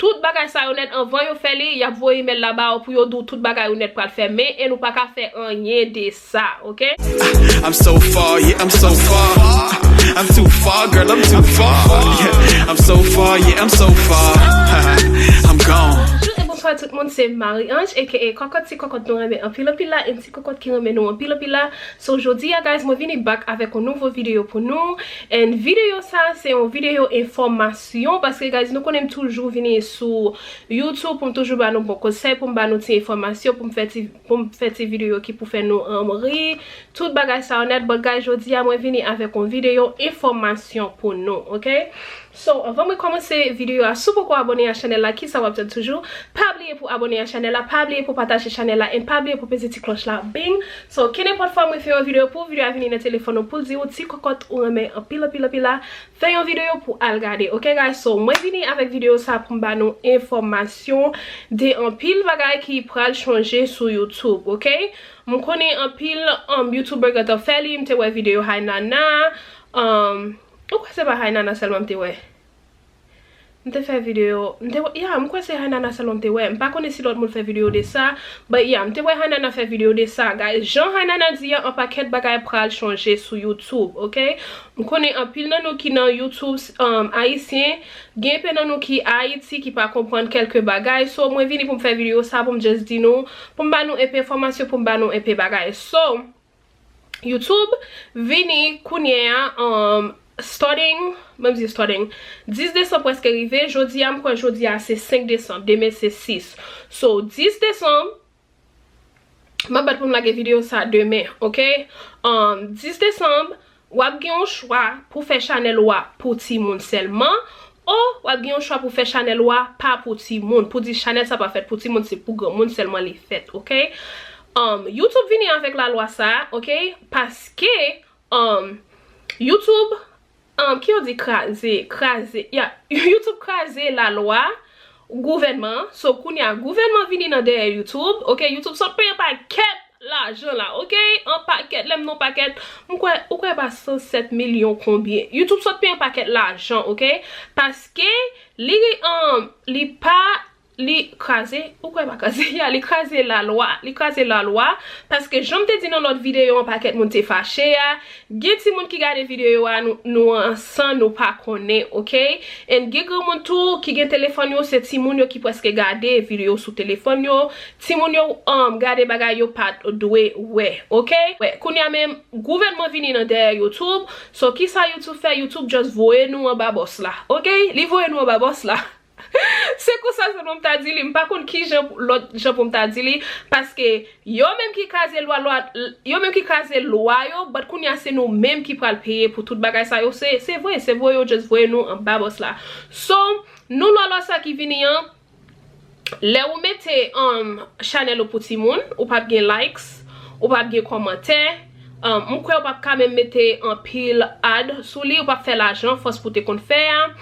tout bagay sa yo net avant yo fè li, y a voye email là-bas pour yo dou tout bagay yo net pral fè, mais et nous pas ka fè rien de ça, OK? I'm so far, yeah, I'm so far. I'm too far, girl, I'm too far. Yeah, I'm so far, yeah, I'm so far. I'm gone. Bonsoir tout le monde, c'est Marie-Ange aka Cocotte, si Cocotte nous remet un pile là, et si Cocotte qui remet nous un pile là. So aujourd'hui, guys, moi vini back avec une nouvelle vidéo pour nous. Et une vidéo ça, c'est une vidéo information parce que guys, nous connaissons toujours venir sur YouTube pour toujours ba nous bon conseil, pour ba nous information, pour me faire ces vidéos qui pour faire nous rire, tout bagage ça honnête. But guys, aujourd'hui, moi vini avec une vidéo information pour nous, OK? So, avant de commencer la vidéo, si vous pouvez abonner à la chaîne là, qui ça va peut-être toujours, pas oublier pour abonner à la chaîne là, pas oublier pour partager la chaîne là, et pas oublier pour peser la cloche là, bing. So, qui n'est pas de fois, faire une vidéo pour venir à venir dans le téléphone pour dire, si Cocotte ou remet un pile là, faire une vidéo pour aller regarder, ok guys? So, moi venir avec vidéo ça pour me donner information de un pile bagay qui pourra changer sur YouTube, ok? Je connais un pile YouTuber qui a fait une vidéo Hainana, pourquoi c'est pas Hainana seulement m'te ouais? M'te fait vidéo, yeah, m'quoi c'est Hainana seulement m'te ouais? M'pas connais si l'autre monde fait vidéo de ça, but yeah, m'te ouais Hainana fait vidéo de ça, guys. Jean Hainana dit un paquet de bagages pral changer sur YouTube, ok? M'connais un pile nan nou qui dans YouTube haïtien, gen pe nan nou qui Haïti qui pas comprendre quelques bagages. So moi vini pour me faire vidéo ça pour me just dire nous, pour me ba nou épée information, pour me ba nou épée bagages. So YouTube vini kounye starting, même si starting 10 décembre presque arrivé, jodi am quoi jodi a c'est 5 décembre, demain c'est 6. So 10 décembre ma bat pour me lage vidéo ça demain, OK? 10 décembre, wap gen un choix pour faire channel wa pour ti moun seulement ou wap gen un choix pour faire channel wa pas pour ti moun. Pour dire channel ça pas fait pour ti moun, c'est pour grand moun seulement les fait, OK? YouTube vini avec la loi ça, OK? Parce que YouTube qui on dit craser, yeah, YouTube craser la loi gouvernement, so kounya gouvernement vini dans derrière YouTube, OK? YouTube so paye un paquet l'argent là, OK? Un paquet, l'aime non paquet, ou quoi pas 107 millions combien? YouTube so paye un paquet l'argent, OK? Parce que li pas li crasé ou quoi pas crasé, ya li crasé la loi parce que j'aime te dit dans l'autre vidéo un paquet moun te fâché ya, gen ti moun ki gade vidéo a nous ensemble nous pas connaît, OK? Et gen grand moun tout qui gen téléphone yo, c'est ti moun yo qui presque gade vidéo sur téléphone yo, ti moun yo gade bagay yo pas doué ouais, OK? Ouais, kounya même gouvernement vini dans derrière YouTube, so qui ça YouTube fait? YouTube just voye nous en babos là, OK? Li voye nous en babos là. C'est quoi ça c'est m'ta dit li m'pa konn ki l'autre gens pour m'ta dit li parce que yo même qui crase loi yo but kounya c'est nous même qui pral payer pour tout bagay ça yo, c'est vrai yo just voye nous en babos là. So nous loi ça qui vini an le ou mette channel pour ti moun ou pas gen likes ou pas gen commentaire, ou pas quand même mettre un pile ad sous li ou pas faire l'argent force pour te kon faire.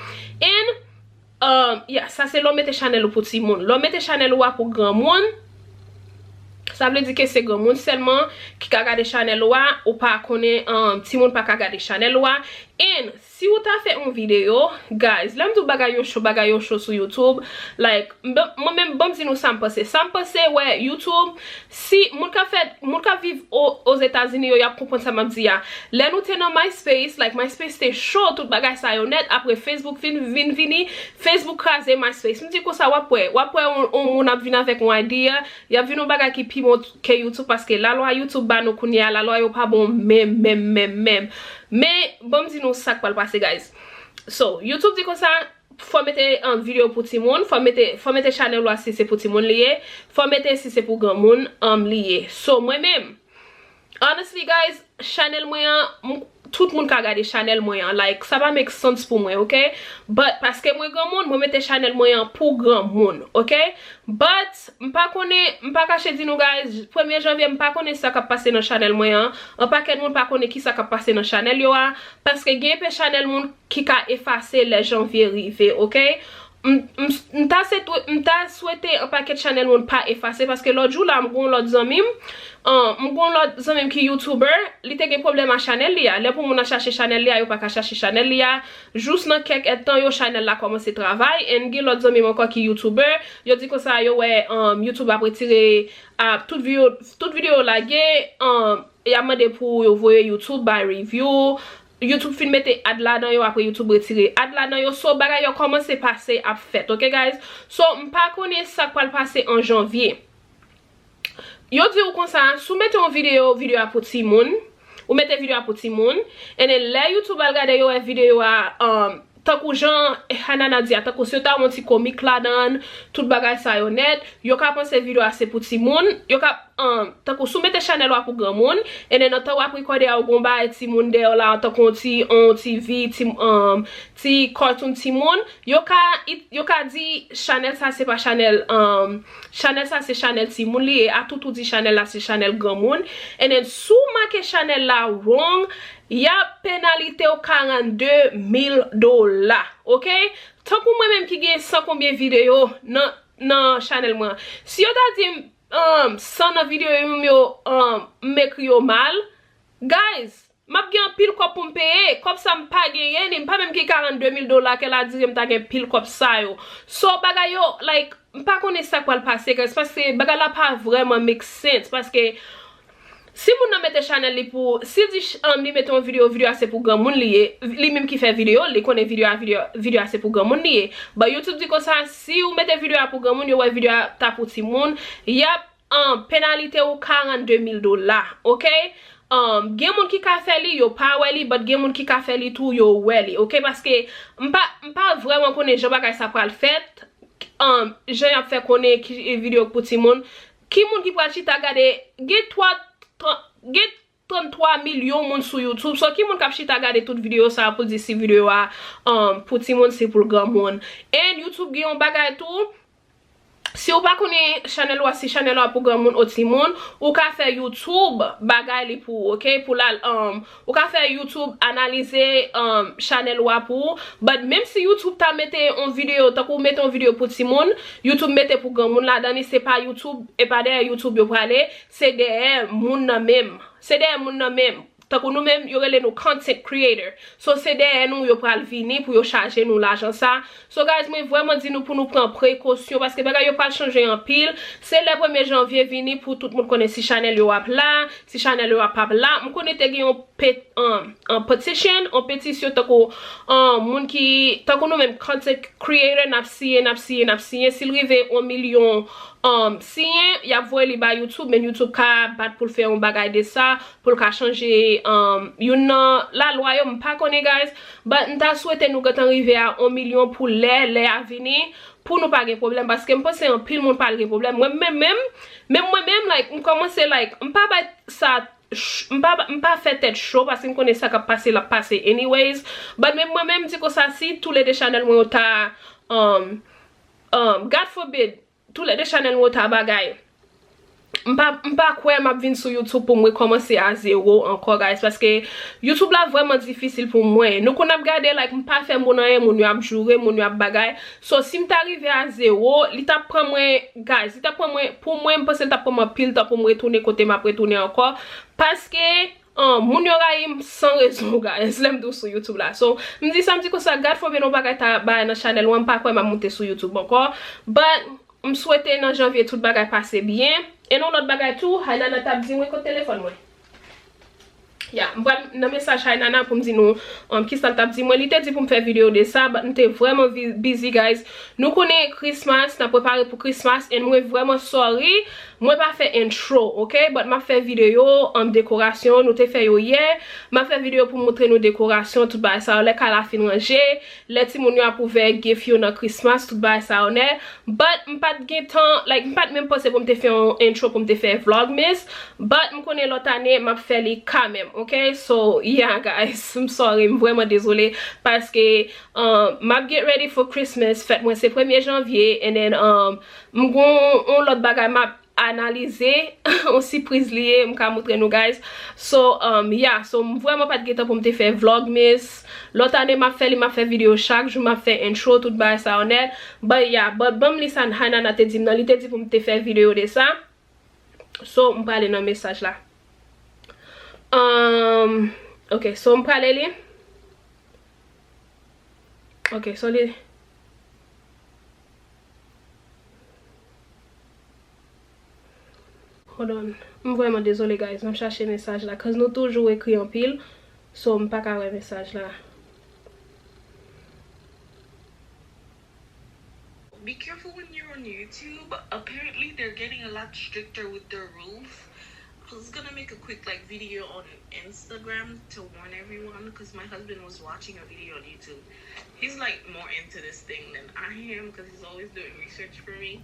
And yeah, ça c'est l'homme mette channel pour ti moun. L'homme mette channel ou pour grand moun. Ça veut dire que c'est grand moun seulement qui ka gade channel ou pas connaît ti moun pas ka gade channel ou. And si vous t'a fait une vidéo, guys, l'aime tout bagay yo show sur YouTube, like moi même bon si nous ça me passe ouais YouTube si moun ka vivre aux États-Unis yo y a comprendre ça m'a dit ya. Là nous ten dans MySpace, like MySpace c'était chaud tout bagay ça yo net après Facebook vini Facebook crasé MySpace. Me dit quoi ça wapwe on a vinn avec une idea, y a vinn bagay qui pi mon que YouTube parce que la loi YouTube ba nous kounya la loi yo pas bon même mais bon dis nous ça quoi le passer guys. So YouTube dit comme ça faut mettre en vidéo pour ti moun, faut mettre channel là si c'est pour ti moun lié, faut mettre si c'est pour grand moun lié. So moi même honestly guys, channel moyen tout le monde ka gade channel moyen, like ça va make sense pour moi, OK? But parce que moi grand monde, moi mette channel moyen pour grand monde, OK? But m'pa caché di nou guys, 1er janvier m'pa connait ça ka passe dans channel moyen, un paquet de monde pas connait qui ça ka passe dans channel yo parce que gen pe channel monde qui ka effacer les janvier rivé, OK? m'ta souhaité un paquet de channel moun pas effacer parce que l'autre jour là m'gon l'autre zamim qui YouTuber li te gen problème à channel li a. Là pour moun a chercher channel li a yo pas ka chercher channel li a juste nan quelques temps yo channel la commencer travail et gen l'autre zamim encore qui YouTuber yo dit comme ça yo ouais YouTube a retirer toute vidéo la gen y a demandé pour yo voyer YouTube by review. YouTube fin mette ad la dan yo après YouTube retire ad la dan yo so bagay yo commence passer à fait. OK guys? So m'pa connait ça quoi passer en janvier. Yo di ou comme ça, soumette une vidéo à pour ti moun, ou mettez vidéo à pour ti moun et là YouTube al regarder yo vidéo à tant que Jean Hanana dit tant que c'est ta mon petit comique là dedans tout bagay ça yo net yo ka penser vidéo assez pour ti moun yo ka tant que soumettre channel pour grand monde et dans temps après recorder au gomba ti moun de là tant qu'on ti on TV ti cartoon ti moun yo ka dit channel ça c'est pas channel ça c'est channel ti moun li et à tout dit channel là c'est channel grand monde et then sous marqué channel là wrong y a pénalité au $42,000, OK? Tant que moi même qui gagne 100 combien vidéo dans channel moi. Si yo ta dit 100 vidéo yo m'écrit yo mal, guys, m'a gen pile cop pour me payer, comme ça m'pa gagner, ni pas même qui $42,000 qu'elle a dit m'ta gen pile cop ça yo. So bagay yo like m'pa connait ça quoi le passer parce que bagay la pas vraiment make sense parce que si moun nan mette channel li pour si li mette une vidéo assez pour grand moun li même qui fait vidéo li connaît vidéo assez pour grand moun li ba YouTube dit comme ça si ou mette vidéo pour grand moun yo ouais vidéo ta pour ti moun y a pénalité au $42,000, OK? Gen moun ki ka fait li yo pa wè li but gen moun ki ka fait li tout yo wè li, OK? Parce que m'pa vraiment connaît je bagay ça pral fait j'ai fait connaît vidéo pour ti moun ki moun ki pral chita gade get 33 millions moun sur YouTube. So ki moun kap chita gade toute vidéo ça pour dire si vidéo a pour ti moun c'est pour grand moun. Et YouTube gen yon bagay tout. Si ou pas connaît channel ou si channel ou pour grand moun ou ti moun, ou ka faire YouTube bagay li pour, OK? Pour la ou ka faire YouTube analyser channel ou pour, but même si YouTube t'a mette une vidéo, tant qu'on mette une vidéo pour ti moun, YouTube mette pour grand moun là dedans c'est pas YouTube et pas derrière YouTube yo pralé, c'est derrière moun nan même. C'est derrière moun nan même. Tant que nous même yo relè nous content creator. So c'est derrière nous yo pral vini pour yo charger nous l'argent ça. So guys, moi vraiment dit nous pour nous prendre précaution parce que bagay yo pas changer en pile. C'est le 1er janvier vini pour tout le monde connaît si channel yo ap là, si channel yo ap pas là. On connaît te gen en pétition tant que moun qui tant que nous même content creator n'a signé s'il rive 1 million si y a voye li ba YouTube mais YouTube ka bat pour faire un bagay de ça pour ka changer la loi yo m'pa connait guys but n'ta souhaité nous gatan arriver à 1 million pour les à venir pour nous pas de problème parce que m'pense en pile monde pas de problème moi même like on commence like m'pa ba ça m'pa fait tête chaud parce que me connais ça qui passer la passer anyways but même moi même dit que ça si tous les channels moi ta God forbid tous les channels où ta bagay m'pa quoi m'a vinn sur YouTube pour moi commencer à zéro encore guys parce que YouTube là vraiment difficile pour moi nous qu'on a regardé like m'pa faire mon yo a jouer mon yo a bagay so si m'ta arrivé à zéro li t'a prend moi guys li t'a prend moi pour moi m'pense t'a prend moi pile temps pour me retourner côté m'a retourner encore parce que moun yo raïm sans raison guys l'aime do sur YouTube là so me dit ça me dit que ça garde faut bien on bagay ta ba dans channel ou m'pa quoi m'a monter sur YouTube encore but me souhaiter dans janvier tout bagay passer bien et non l'autre bagay tout Hainana t'a dit moi ko téléphone moi yeah m'voit un message Hainana pour me dire nous qui ça t'a dit moi il t'a dit pour me faire vidéo de ça but j'étais vraiment busy guys nous connaît Christmas n'a préparé pour Christmas et moi vraiment sorry moi pas fait intro OK but m'a fait vidéo en décoration nous t'ai fait hier m'a fait vidéo pour montrer nos décorations tout ba ça les ka la fin ranger les ti moun yo a pour faire gift yo dans Christmas tout ba ça on est but m'pas de temps like m'pas même penser pour me faire un intro pour me faire vlogmas but me connais l'autre année m'a fait les quand même OK so yeah guys I'm sorry I'm vraiment désolé parce que m'a get ready for Christmas fête moi c'est 1er janvier and then m'gon on l'autre bagay m'a analyser on surprise lié m'ka montrer nous guys. So yeah, so vraiment pas de get pour me faire vlogmas. L'autre année m'a fait vidéo chaque jour, m'a fait intro tout ba ça honnête. But yeah, but bam lisan Hana na te dit nan li te dit pour me faire vidéo de ça. So on parle dans message là. OK, so on parle li. OK, so li Hold on. I'm vraiment désolé guys, je cherche message là cause nous toujours écrit en pile. So m'pas ka wè message là. Be careful when you're on YouTube. Apparently they're getting a lot stricter with their rules. I was gonna make a quick video on Instagram to warn everyone because my husband was watching a video on YouTube. He's like more into this thing than I am because he's always doing research for me.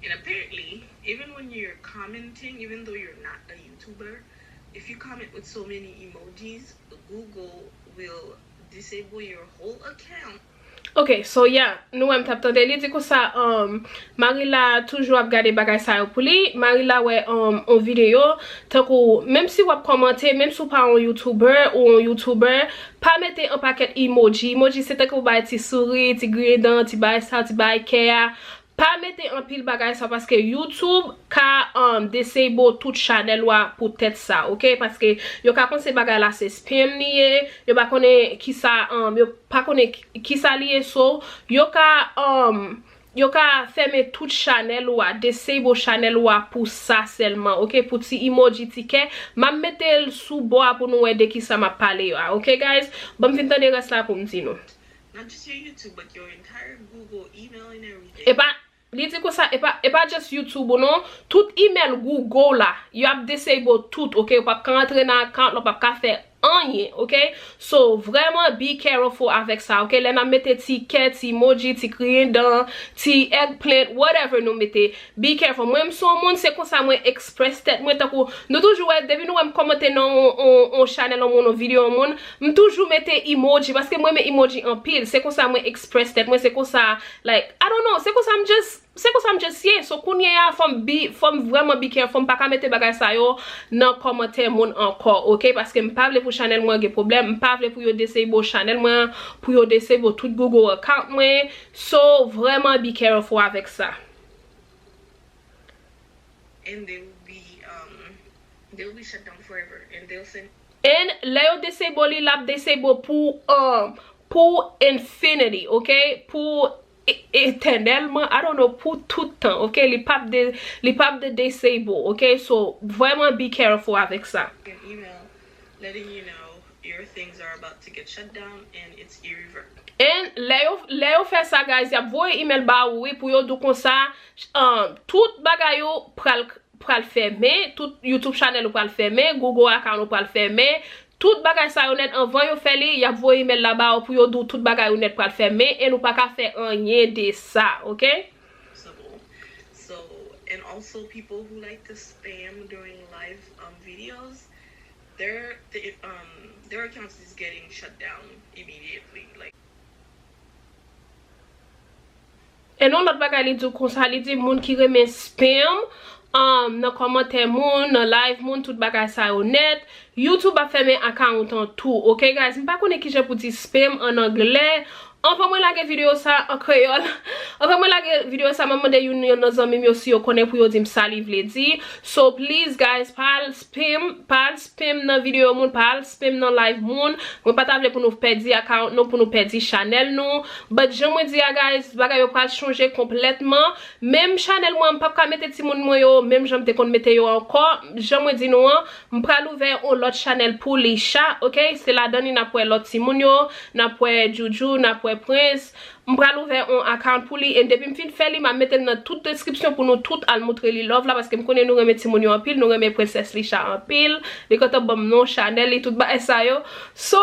And apparently, even when you're commenting, even though you're not a YouTuber, if you comment with so many emojis, Google will disable your whole account. OK, so yeah, nous même tap tande li di ko ça Marila toujours ap gade bagay sa yo pou li. Marila wè en vidéo tant que même si wap commenter, même si ou pas un YouTuber ou un YouTuber, pas mettre un paquet emoji. Emoji c'est tant que ou bay ti souris, ti gredant, ti bay ça, ti bay care. Pas mettre en pile bagay ça parce que YouTube ka disable tout channel wa pour tête ça, OK? Parce que yo ka konn se bagay la c'est spam lié, yo pa konn ki ça yo pa konn ki ça lié so, yo ka fermer tout channel wa, disable channel wa pour ça seulement, OK? Pour ti emoji ticket, m'a mettel sous bois pour nous aider qui ça m'a parlé, OK guys? Bon fin tande reste là pour me dire nous. Not just your YouTube, but your entire Google email and everything. Et pas li di ko ça et pas just YouTube non, tout email Google là, you have disable tout, OK? Ou pas rentrer dans account, ou pas faire rien, OK? So vraiment be careful avec ça, OK? Là n'a mette ticket, ti emoji, ti crier dans, ti eggplant, whatever nous mette. Be careful. Moi même son monde c'est comme ça moi express tête moi tant que nous toujours depuis nous même commenter dans on channel on vidéo on me toujours mette emoji parce que moi mes emoji en pile, c'est comme ça moi express tête moi c'est comme ça like I don't know, c'est comme ça me just yeah. So kounye ya fom vraiment be careful, pas ka mette bagay sa yo nan commentaire moun encore, OK? Parce que m'pa vle pour channel moi gen problème, m'pa vle pour yo disable channel moi, pour yo disable tout Google account moi. So vraiment be careful avec ça. And they will be shut down forever and they'll send And la yo disable li lap disable pour infinity, OK? Pour éternellement, I don't know, pour tout temps, OK? Les papes de disable, OK? So vraiment be careful avec ça. an email letting you know your things are about to get shut down and it's irreversible. And le yo fait ça guys, y a voye email ba oui pour yo do kon ça tout bagay yo pral fermer, tout YouTube channel ou pral fermer, Google account ou pral fermer. Tout bagay sa yo net avant yo fè li, y a voye email là-bas pour yo do tout bagay yo net pral fermer et nou pa ka fè rien de ça, OK? So and also people who like to spam during live videos, their accounts is getting shut down immediately. Like Et non l'autre bagay li di kon sa li di moun ki remen spam nan commentaire moun, nan live moun, tout bagay sa yo net. YouTube a fermé account en tout, OK guys? M'pa konne ki je pou di spam en anglais. Enfin moi la vidéo ça en créole. Enfin moi la vidéo ça maman de yon nan zanmi mi aussi yo connaît pour yo di m'sa li vle di. So please guys, pas spam nan vidéo moun, pas spam nan live moun. Moi pas ta vle pour nous perdre account non, pour nous perdre channel non. But je me dis guys, bagay yo pral changer complètement. Même channel moi m'pa ka mette ti moun moi yo, même j'aime te kon mette yo encore. Je me dis non, m'pral ouvert un l'autre channel pour les chats, OK? C'est la donne n'a pour l'autre ti moun yo, n'a pour Juju, n'a pour Prince. M'pral ouvert un account pour lui et depuis m'fin fait li m'a mette dans toute description pour nous tout al montrer li love là parce que m'konne nous remet ti moun yo en pile, nous remet princesse li chat en pile, les kote bam non Chanel et tout ba ça yo. So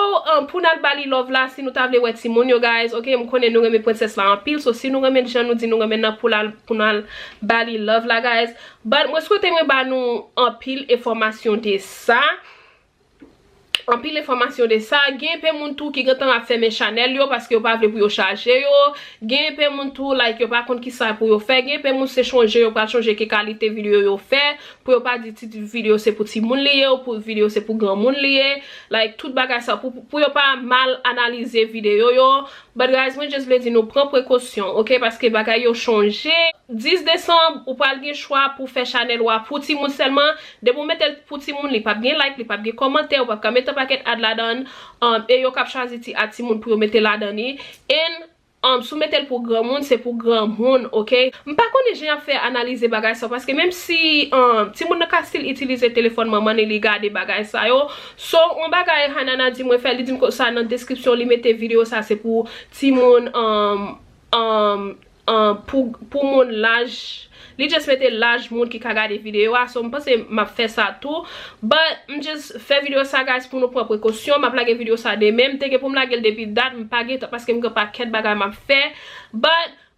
pour nous bali love là si nous ta vle wè ti moun yo guys, OK? M'konne nous remet princesse là en pile, so si nous remet gens nous dit nous remet nan pour nous bali love là guys. But moi souhaite moi ba nous en pile information de ça. en pile information de ça. Gen pe moun tou ki gantan a fermer channel yo parce que yo pa vle pour yo charger yo. Gen pe moun tou like yo pa kont ki sa pour yo faire. Gen pe moun se changer yo pa changer ke qualité vidéo yo fait. Pour yo pa di ti vidéo c'est pour ti moun lié ou pour vidéo c'est pour grand moun lié. Like tout bagay ça pour yo pas mal analyser vidéo yo. But guys, moi just voulais dire nous prend précaution, OK, parce que bagay yo changé. 10 décembre ou pas gen choix pour faire channel ou pour ti moun seulement. De pou mettre pour ti moun li pa gen like, li pa gen commentaire ou pa mettre paquet ad la donne et yo kap choisi ti ad ti moun pour mettre la donne et soumettre pour grand monde c'est pour grand monde, OK. M'pa konne j'ai fait analyser bagay ça parce que même si ti moun nan ka still utiliser téléphone maman et li garder bagay ça yo, so on bagay Hanana di moi faire li di ko ça dans description li mette vidéo ça c'est pour ti moun pour mon l'âge. Li just mette l'âge moun ki ka gade vidéo so m'pense m'a fait ça tout but just fait vidéo ça guys pour nous prendre précaution m'a plage vidéo ça de même te que pour m'lage depuis date m'pa gen parce que m'ga pas ket bagay m'a fait but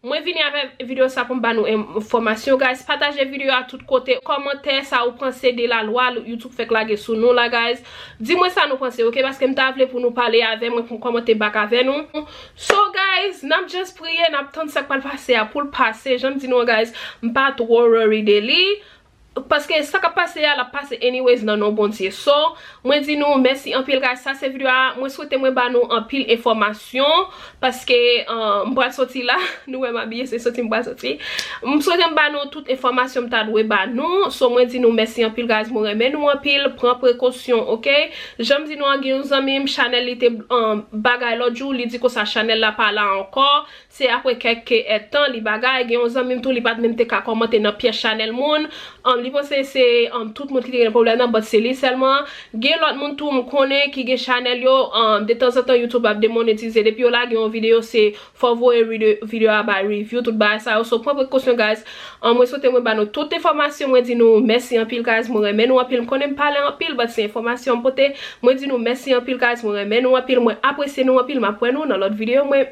moi vini avec vidéo ça pour m'ba nous information guys partager vidéo à tout côté commentaire ça ou pensez de la loi YouTube fait claguer sous nous là guys dis-moi ça nous pensez OK parce que m'ta vle pour nous parler avec moi pour commenter back avec nous so guys n'a just prier n'a attendre ça pas passer pour le passer j'aime dire nous guys m'pas trop worry de li parce que ça qui passe la passe anyways dans nos bon Dieu so moi dis nous merci en pile guys ça c'est vidéo moi souhaite moi ba nous en pile information parce que m'boit sorti là nous m'habiller c'est sorti m'boit sorti souhaite ba nous toute information m'ta doué ba nous so moi dis nous merci en pile guys moi remen nous en pile prend précaution OK j'aime dis nous en gen zami channel était bagay l'autre jour li dit que sa channel là pas là encore c'est après quelques temps li bagay gen zami tout li pas même te ka commenter dans pièce channel moun li pense c'est tout le monde qui a un problème mais c'est lui seulement gen l'autre monde tout me connaît qui gen channel yo de temps en temps YouTube a démonétisé depuis là gen une vidéo c'est faut voir vidéo à review tout ba ça so prendre précaution guys moi souhaite moi ba nous toute information moi dit nous merci en pile guys moi remen nous en pile me connaît parler en pile but c'est information pote moi dit nous merci en pile guys moi remen nous en pile moi apprécier nous en pile m'apprendre nous dans l'autre vidéo moi